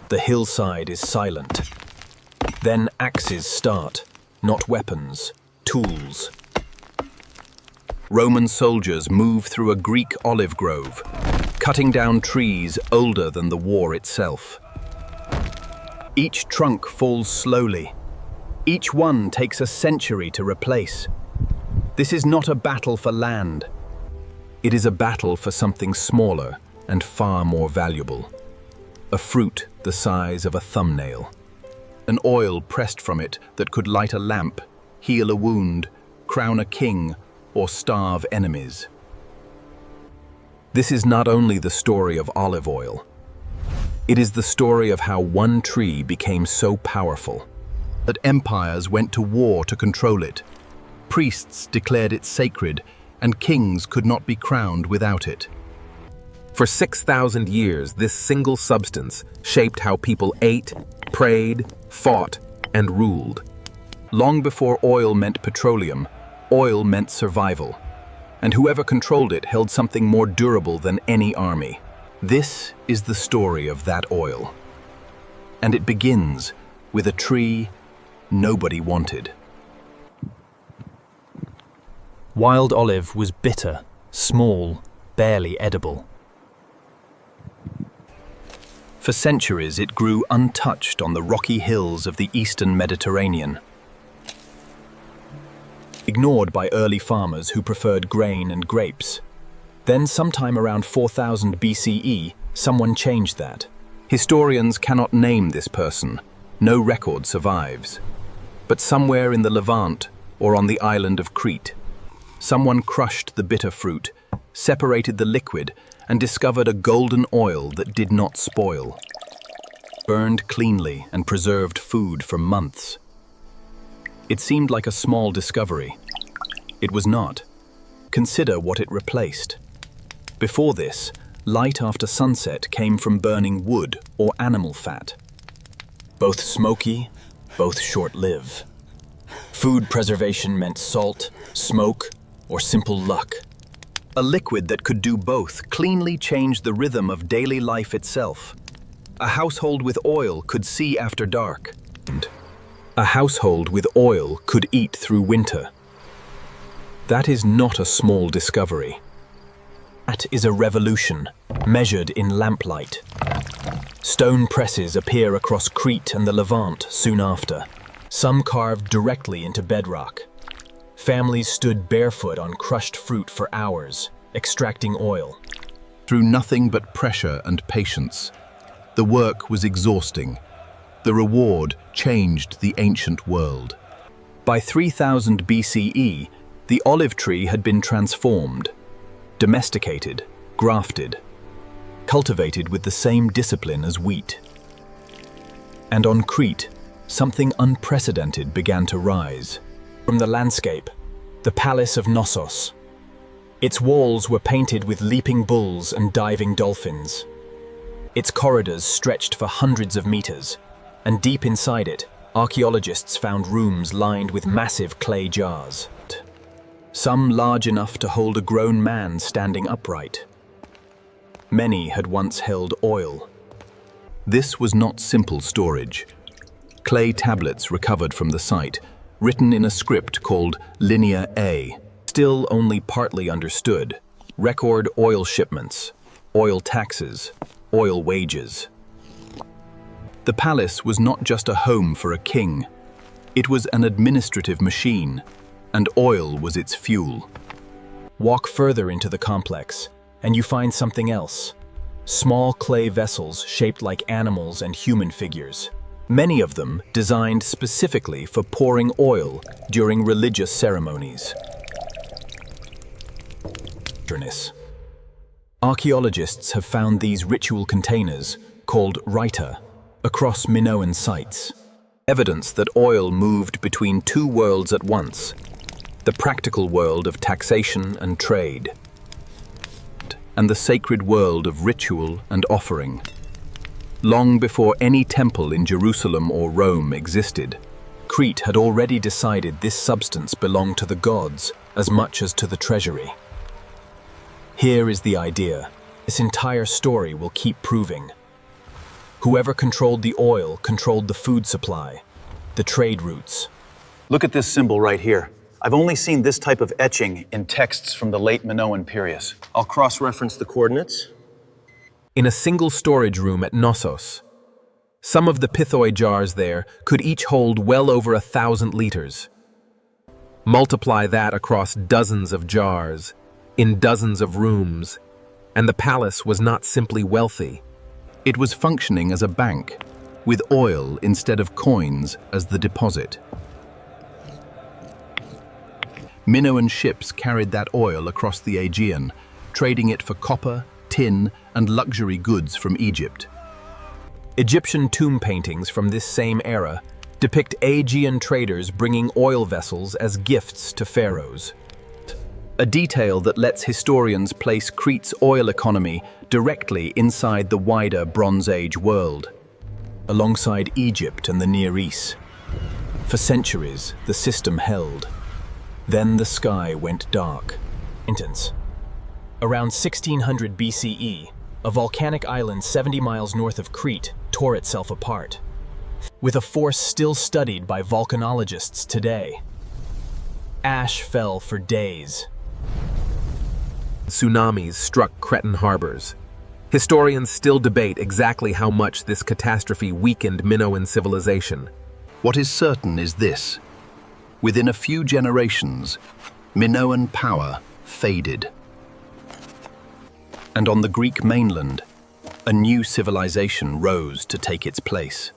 The hillside is silent. Then axes start, not weapons, tools. Roman soldiers move through a Greek olive grove, cutting down trees older than the war itself. Each trunk falls slowly. Each one takes a century to replace. This is not a battle for land. It is a battle for something smaller and far more valuable. A fruit the size of a thumbnail. An oil pressed from it that could light a lamp, heal a wound, crown a king, or starve enemies. This is not only the story of olive oil. It is the story of how one tree became so powerful that empires went to war to control it. Priests declared it sacred, and kings could not be crowned without it. For 6,000 years, this single substance shaped how people ate, prayed, fought, and ruled. Long before oil meant petroleum, oil meant survival, and whoever controlled it held something more durable than any army. This is the story of that oil. And it begins with a tree nobody wanted. Wild olive was bitter, small, barely edible. For centuries, it grew untouched on the rocky hills of the eastern Mediterranean. Ignored by early farmers who preferred grain and grapes. Then, sometime around 4000 BCE, someone changed that. Historians cannot name this person. No record survives. But somewhere in the Levant or on the island of Crete, someone crushed the bitter fruit, separated the liquid, and discovered a golden oil that did not spoil. Burned cleanly and preserved food for months. It seemed like a small discovery. It was not. Consider what it replaced. Before this, light after sunset came from burning wood or animal fat. Both smoky, both short-lived. Food preservation meant salt, smoke, or simple luck. A liquid that could do both cleanly changed the rhythm of daily life itself. A household with oil could see after dark. A household with oil could eat through winter. That is not a small discovery. That is a revolution, measured in lamplight. Stone presses appear across Crete and the Levant soon after, some carved directly into bedrock. Families stood barefoot on crushed fruit for hours, extracting oil. Through nothing but pressure and patience, the work was exhausting. The reward changed the ancient world. By 3000 BCE, the olive tree had been transformed, domesticated, grafted, cultivated with the same discipline as wheat. And on Crete, something unprecedented began to rise. From the landscape, the palace of Knossos. Its walls were painted with leaping bulls and diving dolphins. Its corridors stretched for hundreds of meters, and deep inside it, archaeologists found rooms lined with massive clay jars. Some large enough to hold a grown man standing upright. Many had once held oil. This was not simple storage. Clay tablets recovered from the site, written in a script called Linear A, still only partly understood, record oil shipments, oil taxes, oil wages. The palace was not just a home for a king. It was an administrative machine, and oil was its fuel. Walk further into the complex, and you find something else. Small clay vessels shaped like animals and human figures. Many of them designed specifically for pouring oil during religious ceremonies. Archaeologists have found these ritual containers, called rita, across Minoan sites. Evidence that oil moved between two worlds at once, the practical world of taxation and trade, and the sacred world of ritual and offering. Long before any temple in Jerusalem or Rome existed, Crete had already decided this substance belonged to the gods as much as to the treasury. Here is the idea. This entire story will keep proving. Whoever controlled the oil controlled the food supply, the trade routes. Look at this symbol right here. I've only seen this type of etching in texts from the late Minoan period. I'll cross-reference the coordinates. In a single storage room at Knossos, some of the pithoi jars there could each hold well over 1,000 liters. Multiply that across dozens of jars, in dozens of rooms, and the palace was not simply wealthy. It was functioning as a bank, with oil instead of coins as the deposit. Minoan ships carried that oil across the Aegean, trading it for copper, tin, and luxury goods from Egypt. Egyptian tomb paintings from this same era depict Aegean traders bringing oil vessels as gifts to pharaohs. A detail that lets historians place Crete's oil economy directly inside the wider Bronze Age world, alongside Egypt and the Near East. For centuries, the system held. Then the sky went dark. Around 1600 BCE, a volcanic island 70 miles north of Crete tore itself apart, with a force still studied by volcanologists today. Ash fell for days. Tsunamis struck Cretan harbors. Historians still debate exactly how much this catastrophe weakened Minoan civilization. What is certain is this: within a few generations, Minoan power faded. And on the Greek mainland, a new civilization rose to take its place.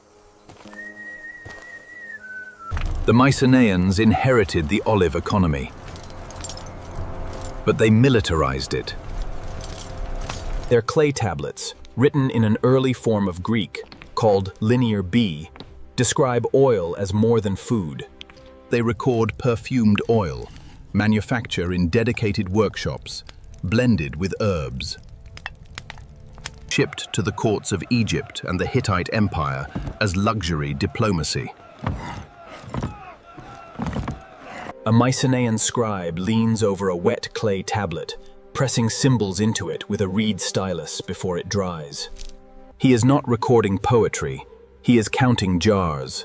The Mycenaeans inherited the olive economy, but they militarized it. Their clay tablets, written in an early form of Greek called Linear B, describe oil as more than food. They record perfumed oil, manufacture in dedicated workshops, blended with herbs. Shipped to the courts of Egypt and the Hittite Empire as luxury diplomacy. A Mycenaean scribe leans over a wet clay tablet, pressing symbols into it with a reed stylus before it dries. He is not recording poetry, he is counting jars.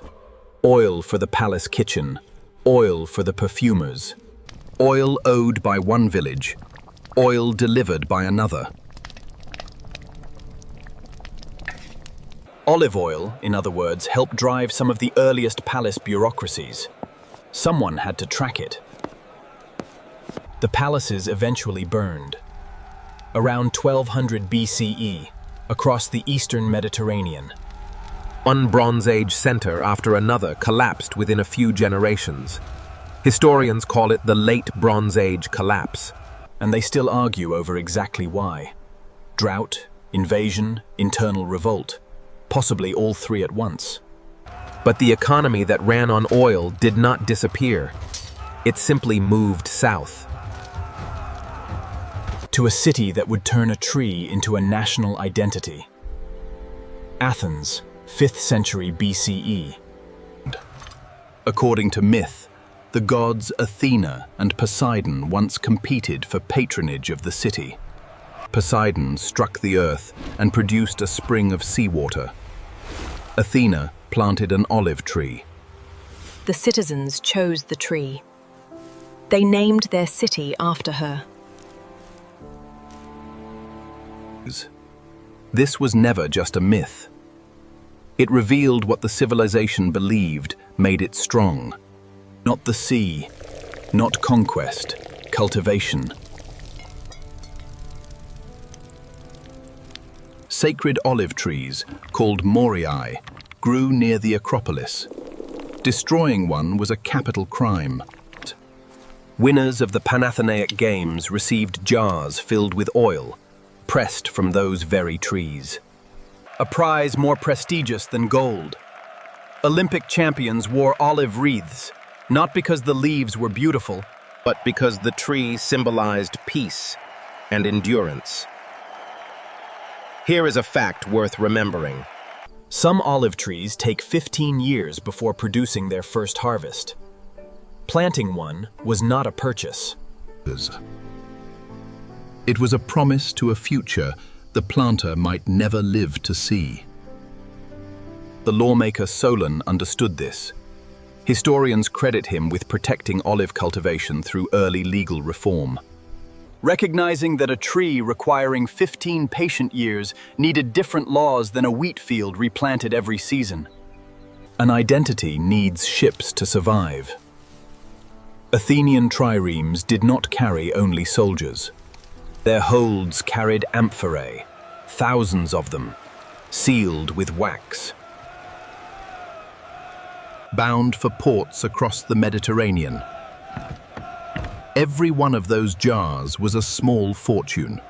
Oil for the palace kitchen, oil for the perfumers. Oil owed by one village, oil delivered by another. Olive oil, in other words, helped drive some of the earliest palace bureaucracies. Someone had to track it. The palaces eventually burned. Around 1200 BCE, across the eastern Mediterranean. One Bronze Age center after another collapsed within a few generations. Historians call it the Late Bronze Age collapse. And they still argue over exactly why. Drought, invasion, internal revolt. Possibly all three at once. But the economy that ran on oil did not disappear. It simply moved south. To a city that would turn a tree into a national identity. Athens, 5th century BCE. According to myth, the gods Athena and Poseidon once competed for patronage of the city. Poseidon struck the earth and produced a spring of seawater. Athena planted an olive tree. The citizens chose the tree. They named their city after her. This was never just a myth. It revealed what the civilization believed made it strong. Not the sea, not conquest, cultivation. Sacred olive trees, called moriae, grew near the Acropolis. Destroying one was a capital crime. Winners of the Panathenaic Games received jars filled with oil, pressed from those very trees. A prize more prestigious than gold. Olympic champions wore olive wreaths, not because the leaves were beautiful, but because the tree symbolized peace and endurance. Here is a fact worth remembering. Some olive trees take 15 years before producing their first harvest. Planting one was not a purchase. It was a promise to a future the planter might never live to see. The lawmaker Solon understood this. Historians credit him with protecting olive cultivation through early legal reform. Recognizing that a tree requiring 15 patient years needed different laws than a wheat field replanted every season. An identity needs ships to survive. Athenian triremes did not carry only soldiers. Their holds carried amphorae, thousands of them, sealed with wax. Bound for ports across the Mediterranean. Every one of those jars was a small fortune.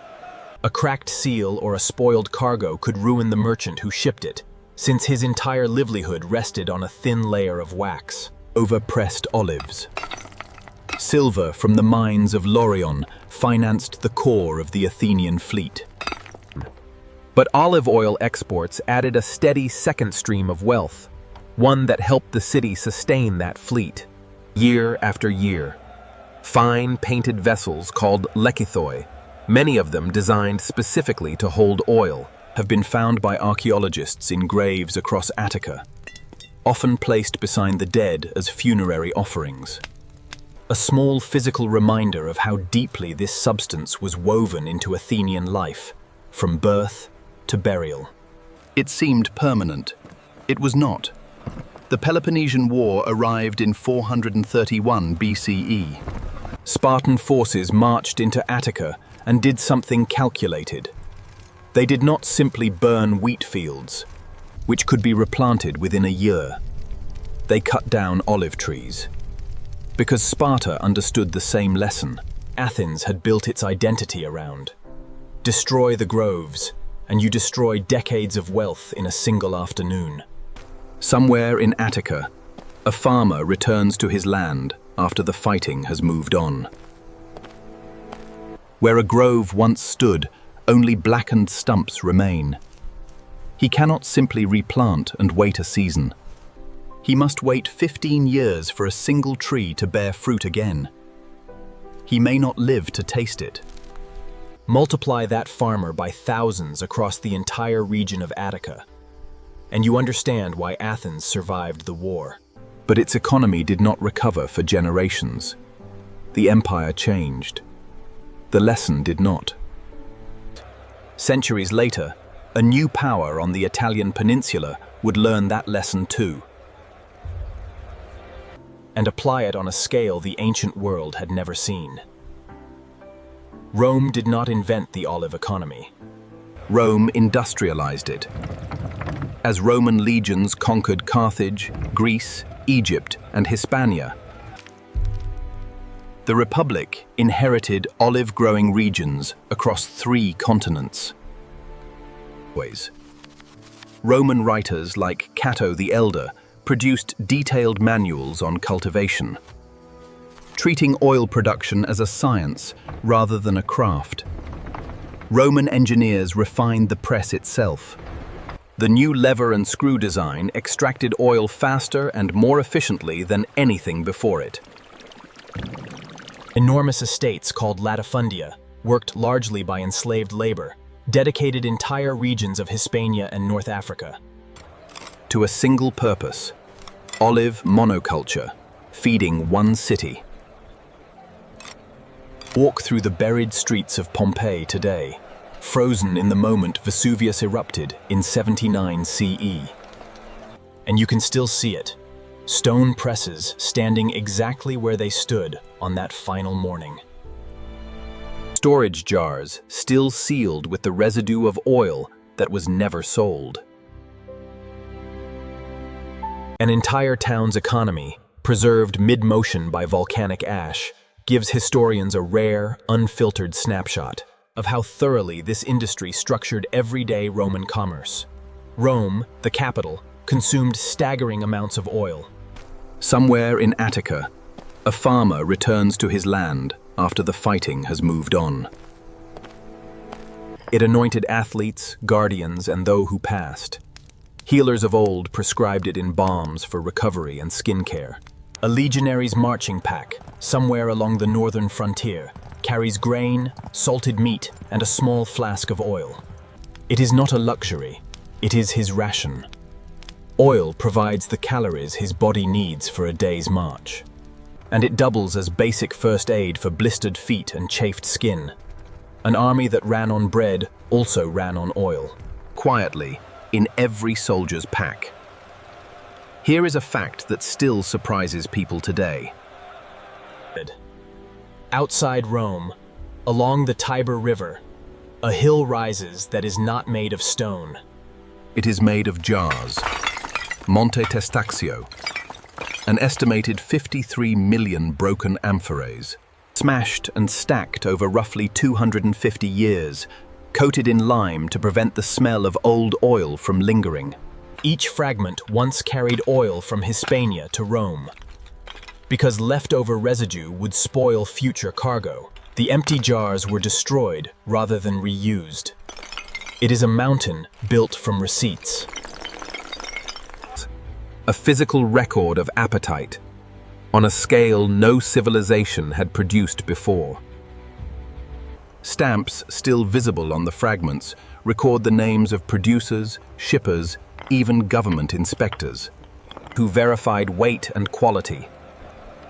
A cracked seal or a spoiled cargo could ruin the merchant who shipped it, since his entire livelihood rested on a thin layer of wax. Overpressed olives. Silver from the mines of Laurion financed the core of the Athenian fleet. But olive oil exports added a steady second stream of wealth, one that helped the city sustain that fleet, year after year. Fine painted vessels called lekithoi, many of them designed specifically to hold oil, have been found by archaeologists in graves across Attica, often placed beside the dead as funerary offerings. A small physical reminder of how deeply this substance was woven into Athenian life, from birth to burial. It seemed permanent. It was not. The Peloponnesian War arrived in 431 BCE. Spartan forces marched into Attica and did something calculated. They did not simply burn wheat fields, which could be replanted within a year. They cut down olive trees. Because Sparta understood the same lesson, Athens had built its identity around. Destroy the groves, and you destroy decades of wealth in a single afternoon. Somewhere in Attica, a farmer returns to his land after the fighting has moved on. Where a grove once stood, only blackened stumps remain. He cannot simply replant and wait a season. He must wait 15 years for a single tree to bear fruit again. He may not live to taste it. Multiply that farmer by thousands across the entire region of Attica, and you understand why Athens survived the war. But its economy did not recover for generations. The empire changed. The lesson did not. Centuries later, a new power on the Italian peninsula would learn that lesson too, and apply it on a scale the ancient world had never seen. Rome did not invent the olive economy. Rome industrialized it. As Roman legions conquered Carthage, Greece, Egypt, and Hispania, the Republic inherited olive-growing regions across 3 continents. Roman writers like Cato the Elder produced detailed manuals on cultivation, treating oil production as a science rather than a craft. Roman engineers refined the press itself. The new lever and screw design extracted oil faster and more efficiently than anything before it. Enormous estates called latifundia, worked largely by enslaved labor, dedicated entire regions of Hispania and North Africa to a single purpose: olive monoculture, feeding one city. Walk through the buried streets of Pompeii today, frozen in the moment Vesuvius erupted in 79 CE. And you can still see it, stone presses standing exactly where they stood on that final morning. Storage jars still sealed with the residue of oil that was never sold. An entire town's economy, preserved mid-motion by volcanic ash, gives historians a rare, unfiltered snapshot of how thoroughly this industry structured everyday Roman commerce. Rome, the capital, consumed staggering amounts of oil. Somewhere in Attica, a farmer returns to his land after the fighting has moved on. It anointed athletes, guardians, and those who passed. Healers of old prescribed it in balms for recovery and skin care. A legionary's marching pack, somewhere along the northern frontier, carries grain, salted meat, and a small flask of oil. It is not a luxury, it is his ration. Oil provides the calories his body needs for a day's march. And it doubles as basic first aid for blistered feet and chafed skin. An army that ran on bread also ran on oil. Quietly, in every soldier's pack. Here is a fact that still surprises people today. Outside Rome, along the Tiber River, a hill rises that is not made of stone. It is made of jars. Monte Testaccio. An estimated 53 million broken amphorae, smashed and stacked over roughly 250 years, coated in lime to prevent the smell of old oil from lingering. Each fragment once carried oil from Hispania to Rome. Because leftover residue would spoil future cargo, the empty jars were destroyed rather than reused. It is a mountain built from receipts. A physical record of appetite, on a scale no civilization had produced before. Stamps, still visible on the fragments, record the names of producers, shippers, even government inspectors, who verified weight and quality.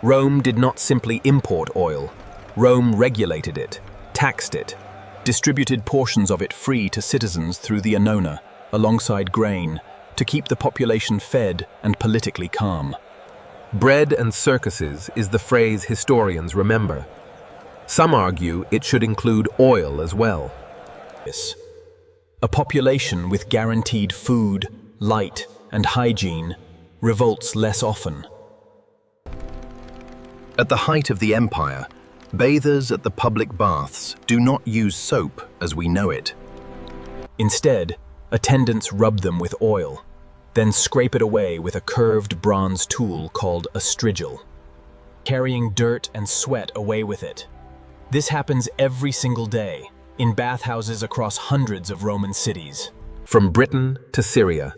Rome did not simply import oil. Rome regulated it, taxed it, distributed portions of it free to citizens through the annona, alongside grain, to keep the population fed and politically calm. Bread and circuses is the phrase historians remember. Some argue it should include oil as well. A population with guaranteed food, light, and hygiene revolts less often. At the height of the empire, bathers at the public baths do not use soap as we know it. Instead, attendants rub them with oil, then scrape it away with a curved bronze tool called a strigil, carrying dirt and sweat away with it. This happens every single day in bathhouses across hundreds of Roman cities. From Britain to Syria.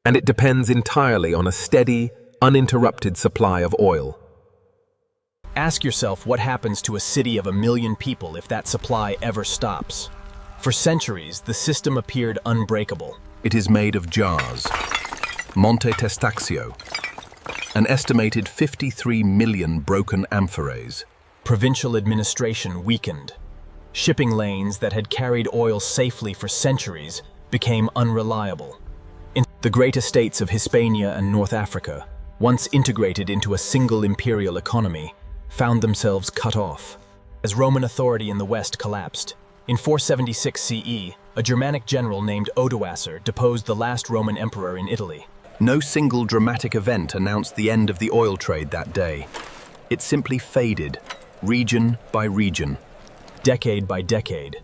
And it depends entirely on a steady, uninterrupted supply of oil. Ask yourself what happens to a city of 1 million people if that supply ever stops. For centuries, the system appeared unbreakable. It is made of jars. Monte Testaccio. An estimated 53 million broken amphorae. Provincial administration weakened. Shipping lanes that had carried oil safely for centuries became unreliable. The great estates of Hispania and North Africa, once integrated into a single imperial economy, found themselves cut off. As Roman authority in the West collapsed, in 476 CE, a Germanic general named Odoacer deposed the last Roman emperor in Italy. No single dramatic event announced the end of the oil trade that day. It simply faded, region by region. Decade by decade.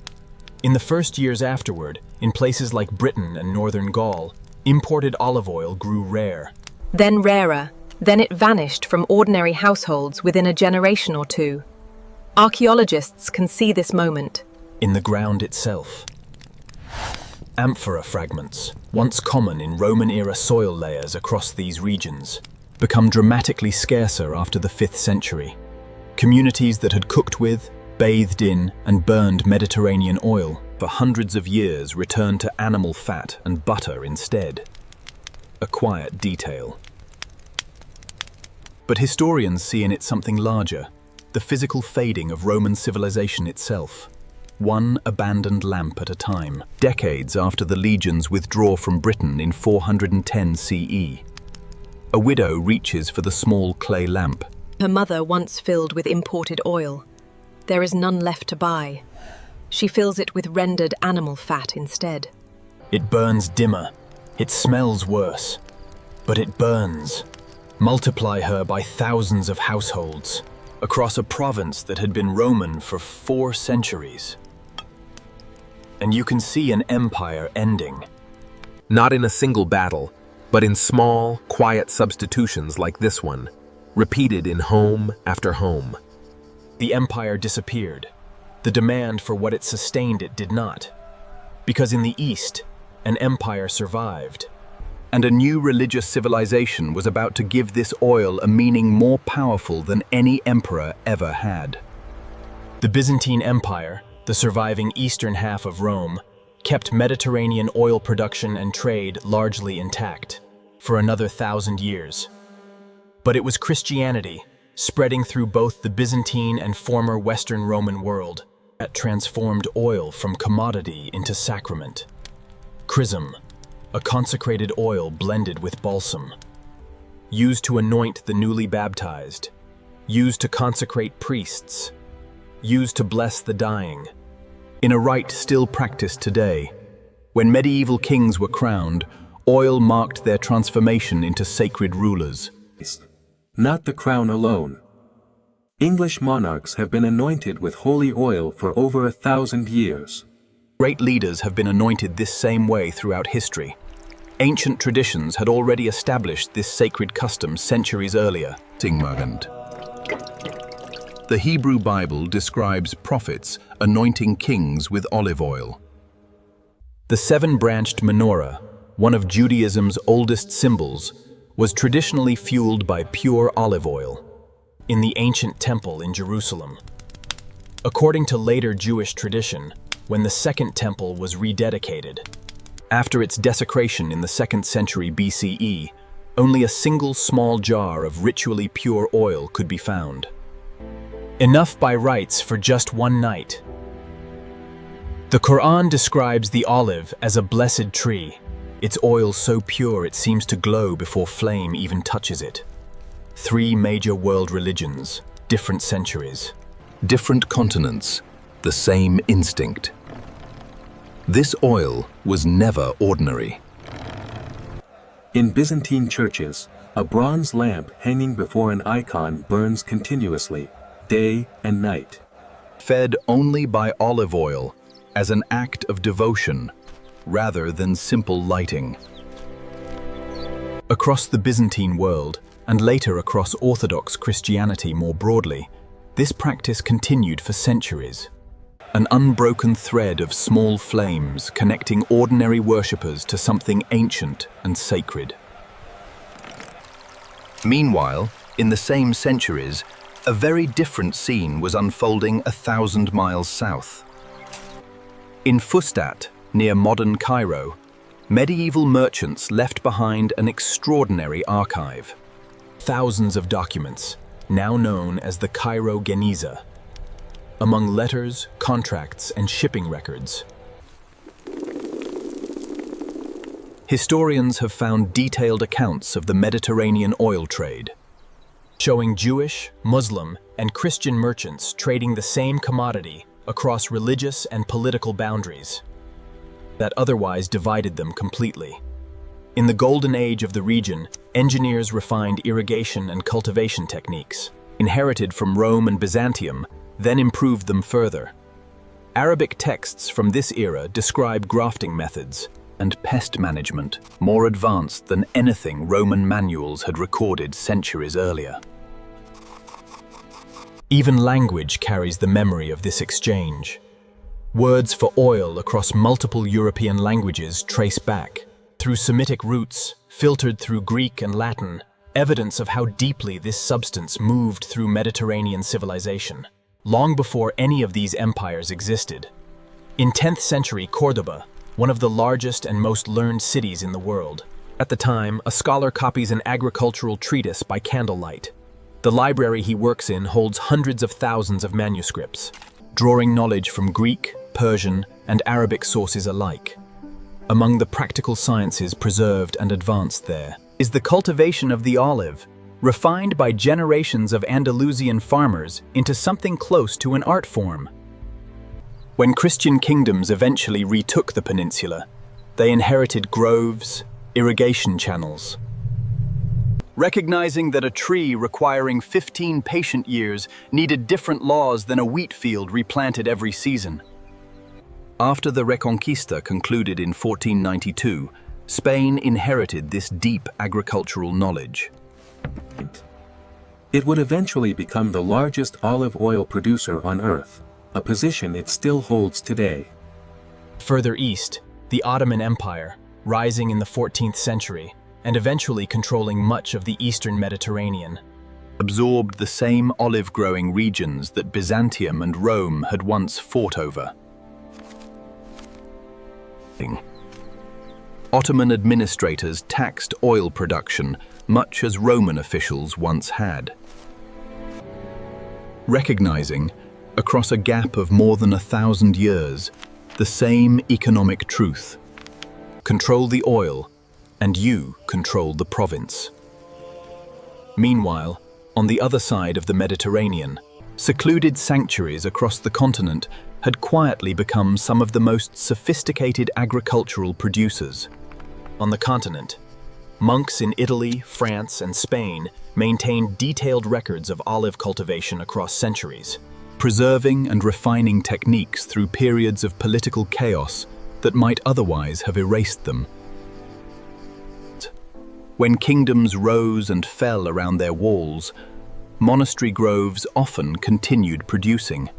In the first years afterward, in places like Britain and northern Gaul, imported olive oil grew rare. Then rarer, then it vanished from ordinary households within a generation or two. Archaeologists can see this moment. In the ground itself. Amphora fragments, once common in Roman-era soil layers across these regions, become dramatically scarcer after the 5th century. Communities that had cooked with, bathed in, and burned Mediterranean oil for hundreds of years returned to animal fat and butter instead. A quiet detail. But historians see in it something larger, the physical fading of Roman civilization itself. One abandoned lamp at a time, decades after the legions withdraw from Britain in 410 CE. A widow reaches for the small clay lamp. Her mother once filled with imported oil. There is none left to buy. She fills it with rendered animal fat instead. It burns dimmer. It smells worse. But it burns. Multiply her by thousands of households, across a province that had been Roman for 4 centuries. And you can see an empire ending. Not in a single battle, but in small, quiet substitutions like this one, repeated in home after home. The empire disappeared. The demand for what it sustained it did not. Because in the East, an empire survived. And a new religious civilization was about to give this oil a meaning more powerful than any emperor ever had. The Byzantine Empire, the surviving eastern half of Rome, kept Mediterranean oil production and trade largely intact. for another 1,000 years. But it was Christianity, spreading through both the Byzantine and former Western Roman world, that transformed oil from commodity into sacrament. Chrism, a consecrated oil blended with balsam, used to anoint the newly baptized, used to consecrate priests, used to bless the dying, in a rite still practiced today. When medieval kings were crowned, oil marked their transformation into sacred rulers. Not the crown alone. English monarchs have been anointed with holy oil for over 1,000 years. Great leaders have been anointed this same way throughout history. Ancient traditions had already established this sacred custom centuries earlier. The Hebrew Bible describes prophets anointing kings with olive oil. The seven-branched menorah, one of Judaism's oldest symbols, was traditionally fueled by pure olive oil in the ancient temple in Jerusalem. According to later Jewish tradition, when the Second Temple was rededicated, after its desecration in the 2nd century BCE, only a single small jar of ritually pure oil could be found. Enough by rites for just one night. The Quran describes the olive as a blessed tree, its oil so pure it seems to glow before flame even touches it. 3 major world religions, different centuries. Different continents, the same instinct. This oil was never ordinary. In Byzantine churches, a bronze lamp hanging before an icon burns continuously, day and night. Fed only by olive oil as an act of devotion rather than simple lighting. Across the Byzantine world, and later across Orthodox Christianity more broadly, this practice continued for centuries. An unbroken thread of small flames connecting ordinary worshippers to something ancient and sacred. Meanwhile, in the same centuries, a very different scene was unfolding 1,000 miles south. In Fustat, near modern Cairo, medieval merchants left behind an extraordinary archive. Thousands of documents, now known as the Cairo Geniza. Among letters, contracts, and shipping records, historians have found detailed accounts of the Mediterranean oil trade, showing Jewish, Muslim, and Christian merchants trading the same commodity across religious and political boundaries that otherwise divided them completely. In the golden age of the region, engineers refined irrigation and cultivation techniques, inherited from Rome and Byzantium, then improved them further. Arabic texts from this era describe grafting methods and pest management more advanced than anything Roman manuals had recorded centuries earlier. Even language carries the memory of this exchange. Words for oil across multiple European languages trace back, through Semitic roots, filtered through Greek and Latin, evidence of how deeply this substance moved through Mediterranean civilization, long before any of these empires existed. In 10th century Cordoba, one of the largest and most learned cities in the world. At the time, a scholar copies an agricultural treatise by candlelight. The library he works in holds hundreds of thousands of manuscripts, drawing knowledge from Greek, Persian, and Arabic sources alike. Among the practical sciences preserved and advanced there is the cultivation of the olive, refined by generations of Andalusian farmers into something close to an art form. When Christian kingdoms eventually retook the peninsula, they inherited groves, irrigation channels. Recognizing that a tree requiring 15 patient years needed different laws than a wheat field replanted every season. After the Reconquista concluded in 1492, Spain inherited this deep agricultural knowledge. It would eventually become the largest olive oil producer on Earth, a position it still holds today. Further east, the Ottoman Empire, rising in the 14th century, and eventually controlling much of the eastern Mediterranean, Absorbed the same olive-growing regions that Byzantium and Rome had once fought over. Ottoman administrators taxed oil production much as Roman officials once had. Recognizing, across a gap of more than 1,000 years, the same economic truth: control the oil, and you control the province. Meanwhile, on the other side of the Mediterranean, secluded sanctuaries across the continent had quietly become some of the most sophisticated agricultural producers. On the continent, monks in Italy, France, and Spain maintained detailed records of olive cultivation across centuries, preserving and refining techniques through periods of political chaos that might otherwise have erased them. When kingdoms rose and fell around their walls, monastery groves often continued producing,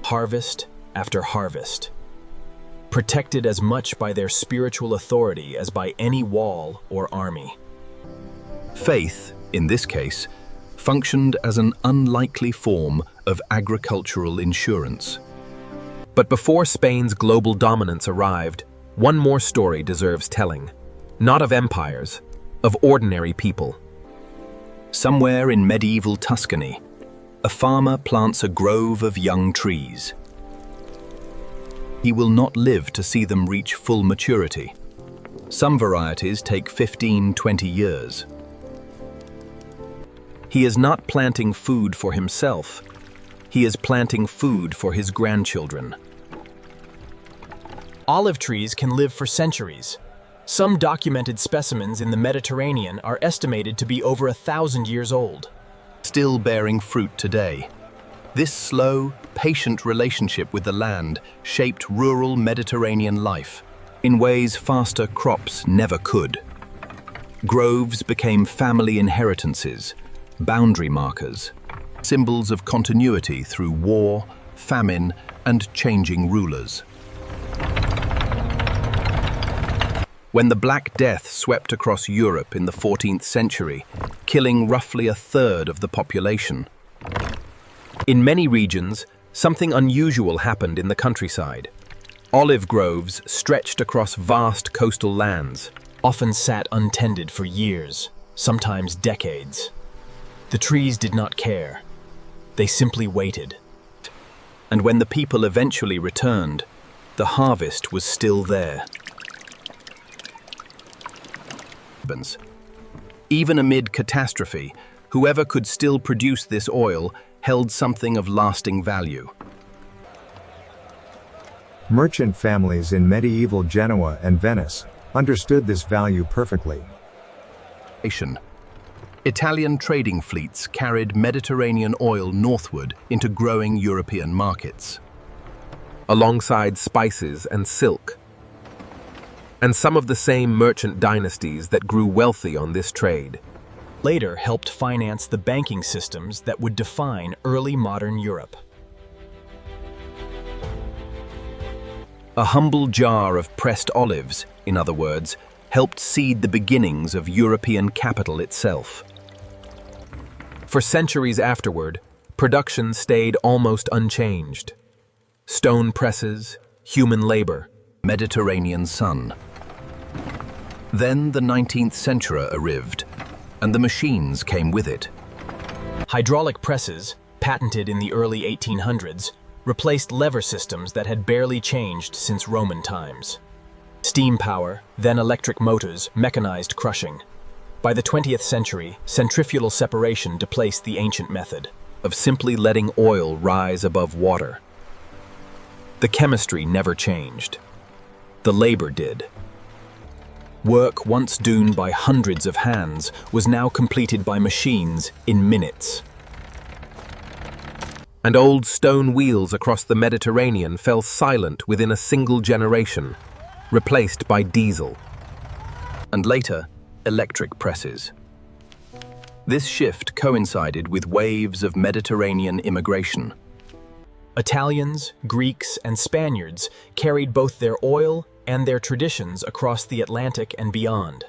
harvest after harvest, protected as much by their spiritual authority as by any wall or army. Faith, in this case, functioned as an unlikely form of agricultural insurance. But before Spain's global dominance arrived, one more story deserves telling. Not of empires, of ordinary people. Somewhere in medieval Tuscany, a farmer plants a grove of young trees. He will not live to see them reach full maturity. Some varieties take 15-20 years. He is not planting food for himself. He is planting food for his grandchildren. Olive trees can live for centuries. Some documented specimens in the Mediterranean are estimated to be over 1,000 years old. Still bearing fruit today. This slow, patient relationship with the land shaped rural Mediterranean life in ways faster crops never could. Groves became family inheritances, boundary markers, symbols of continuity through war, famine, and changing rulers. When the Black Death swept across Europe in the 14th century, killing roughly a third of the population, in many regions, something unusual happened in the countryside. Olive groves stretched across vast coastal lands, Often sat untended for years, sometimes decades. The trees did not care. They simply waited. And when the people eventually returned, the harvest was still there. Even amid catastrophe, whoever could still produce this oil held something of lasting value. Merchant families in medieval Genoa and Venice understood this value perfectly. Italian trading fleets carried Mediterranean oil northward into growing European markets. alongside spices and silk, and some of the same merchant dynasties that grew wealthy on this trade. Later helped finance the banking systems that would define early modern Europe. A humble jar of pressed olives, in other words, helped seed the beginnings of European capital itself. For centuries afterward, production stayed almost unchanged. Stone presses, human labor, Mediterranean sun. Then the 19th century arrived, and the machines came with it. Hydraulic presses, patented in the early 1800s, replaced lever systems that had barely changed since Roman times. Steam power, then electric motors, mechanized crushing. By the 20th century, centrifugal separation displaced the ancient method of simply letting oil rise above water. The chemistry never changed. The labor did. Work once done by hundreds of hands was now completed by machines in minutes. And old stone wheels across the Mediterranean fell silent within a single generation, replaced by diesel. And later, electric presses. This shift coincided with waves of Mediterranean immigration. Italians, Greeks, and Spaniards carried both their oil and their traditions across the Atlantic and beyond.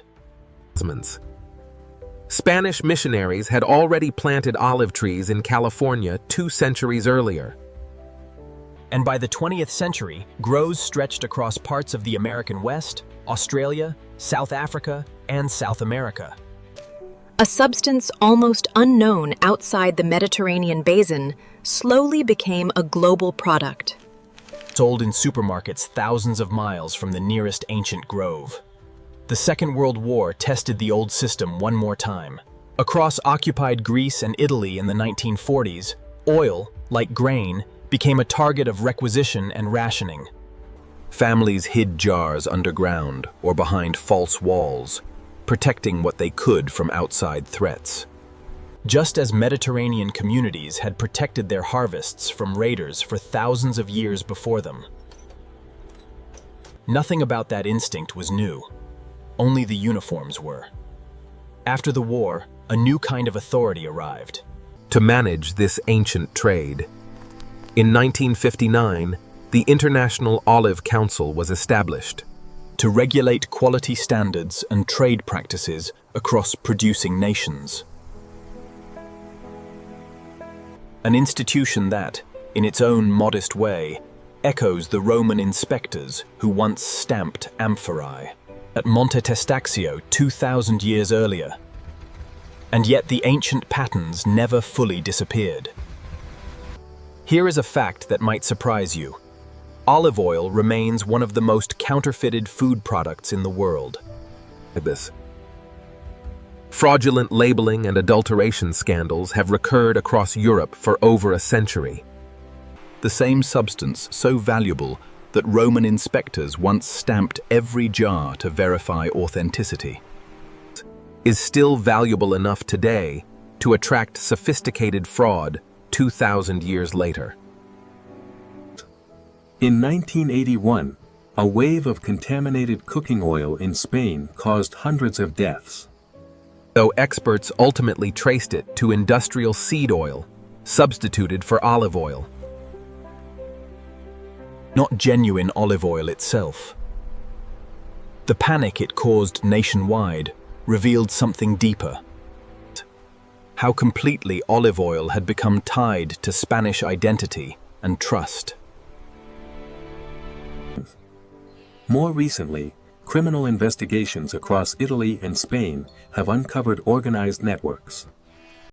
Spanish missionaries had already planted olive trees in California 2 centuries earlier. And by the 20th century, groves stretched across parts of the American West, Australia, South Africa, and South America. A substance almost unknown outside the Mediterranean basin slowly became a global product. Sold in supermarkets thousands of miles from the nearest ancient grove. The Second World War tested the old system one more time. Across occupied Greece and Italy in the 1940s, oil, like grain, became a target of requisition and rationing. Families hid jars underground or behind false walls, protecting what they could from outside threats. Just as Mediterranean communities had protected their harvests from raiders for thousands of years before them. Nothing about that instinct was new. Only the uniforms were. After the war, a new kind of authority arrived. To manage this ancient trade. In 1959, the International Olive Council was established to regulate quality standards and trade practices across producing nations. An institution that, in its own modest way, echoes the Roman inspectors who once stamped amphorae at Monte Testaccio 2,000 years earlier. And yet the ancient patterns never fully disappeared. Here is a fact that might surprise you. Olive oil remains one of the most counterfeited food products in the world. Fraudulent labeling and adulteration scandals have recurred across Europe for over a century. The same substance so valuable that Roman inspectors once stamped every jar to verify authenticity is still valuable enough today to attract sophisticated fraud 2,000 years later. In 1981, a wave of contaminated cooking oil in Spain caused hundreds of deaths. Though experts ultimately traced it to industrial seed oil, substituted for olive oil. Not genuine olive oil itself. The panic it caused nationwide revealed something deeper. How completely olive oil had become tied to Spanish identity and trust. More recently, criminal investigations across Italy and Spain have uncovered organized networks.